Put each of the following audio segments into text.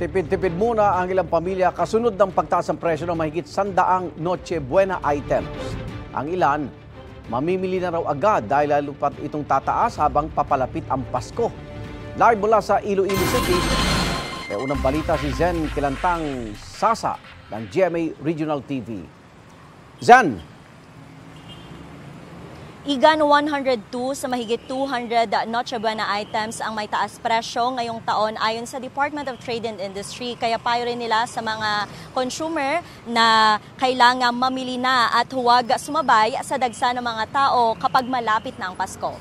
Tipid-tipid muna ang ilang pamilya kasunod ng pagtaas ng presyo ng mahigit 100 Noche Buena items. Ang ilan, mamimili na raw agad dahil lalo pat itong tataas habang papalapit ang Pasko. Live mula sa Iloilo City, may unang balita si Zen Kilantang Sasa ng GMA Regional TV. Zen! Igan 102 sa mahigit 200 Noche Buena items ang may taas presyo ngayong taon ayon sa Department of Trade and Industry. Kaya payo rin nila sa mga consumer na kailangan mamili na at huwag sumabay sa dagsa ng mga tao kapag malapit na ang Pasko.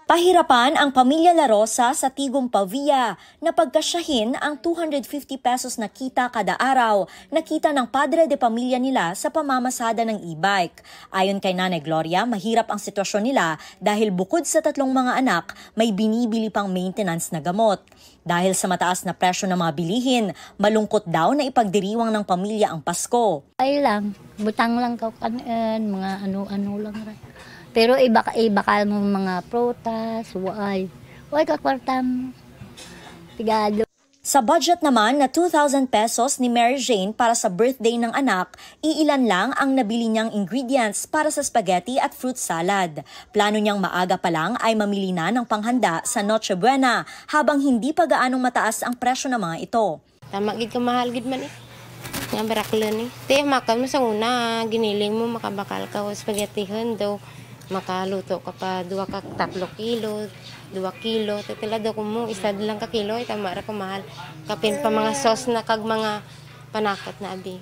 Pahirapan ang pamilya La Rosa sa Tigum Pavia na pagkasyahin ang 250 pesos na kita kada araw na kita ng padre de pamilya nila sa pamamasada ng e-bike. Ayon kay Nanay Gloria, mahirap ang sitwasyon nila dahil bukod sa 3 mga anak, may binibili pang maintenance na gamot. Dahil sa mataas na presyo ng mga bilihin, malungkot daw na ipagdiriwang ng pamilya ang Pasko. Ay lang, butang lang kanan, mga ano-ano lang rin. Pero ibakal mo mga prutas, why kakwartam, pigado. Sa budget naman na 2,000 pesos ni Mary Jane para sa birthday ng anak, iilan lang ang nabili niyang ingredients para sa spaghetti at fruit salad. Plano niyang maaga pa lang ay mamili na ng panghanda sa Noche Buena habang hindi pa gaanong mataas ang presyo ng mga ito. Tama gid ka mahal gid man eh. Nga baraklan eh. Te makan mo sa una, giniling mo makabakal ka o spaghetti daw. Makaluto ka pa 2 ka 3 kilo, 2 kilo, tatila daw ko mo, isa lang ka kilo, itamara ka mahal. Kapin pa mga sauce na kag mga panakot na abi.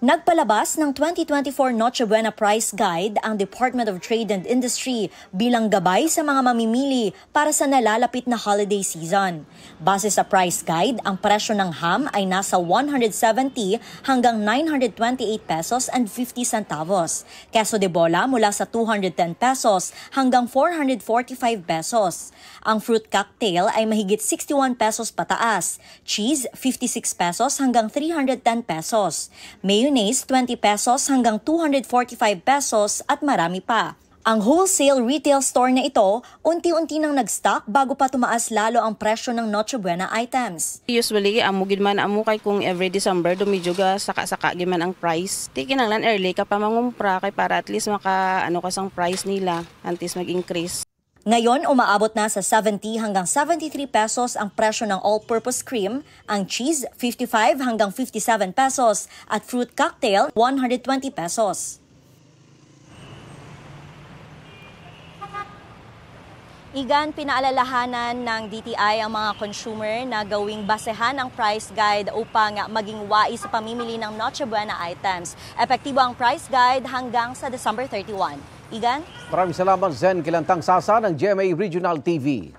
Nagpalabas ng 2024 Noche Buena Price Guide ang Department of Trade and Industry bilang gabay sa mga mamimili para sa nalalapit na holiday season. Base sa price guide, ang presyo ng ham ay nasa 170 hanggang 928 pesos and 50 centavos. Queso de bola mula sa 210 pesos hanggang 445 pesos. Ang fruit cocktail ay mahigit 61 pesos pataas. Cheese, 56 pesos hanggang 310 pesos. Mayonnaise, 20 pesos hanggang 245 pesos at marami pa. Ang wholesale retail store na ito, unti-unti nang nag-stock bago pa tumaas lalo ang presyo ng Noche Buena items. Usually, amo gid man amo kay kung every December dumidyo ga saka-saka gid man ang price. Di kinahanglan early ka pa mangumpra kay para at least maka ano kasang price nila antes mag-increase. Ngayon, umaabot na sa 70 hanggang 73 pesos ang presyo ng all-purpose cream, ang cheese 55 hanggang 57 pesos at fruit cocktail 120 pesos. Igan, pinaalalahanan ng DTI ang mga consumer na gawing basehan ang price guide upang maging wais sa pamimili ng Noche Buena items. Epektibo ang price guide hanggang sa December 31. Igan? Maraming salamat, Zen Kilantang Sasa ng GMA Regional TV.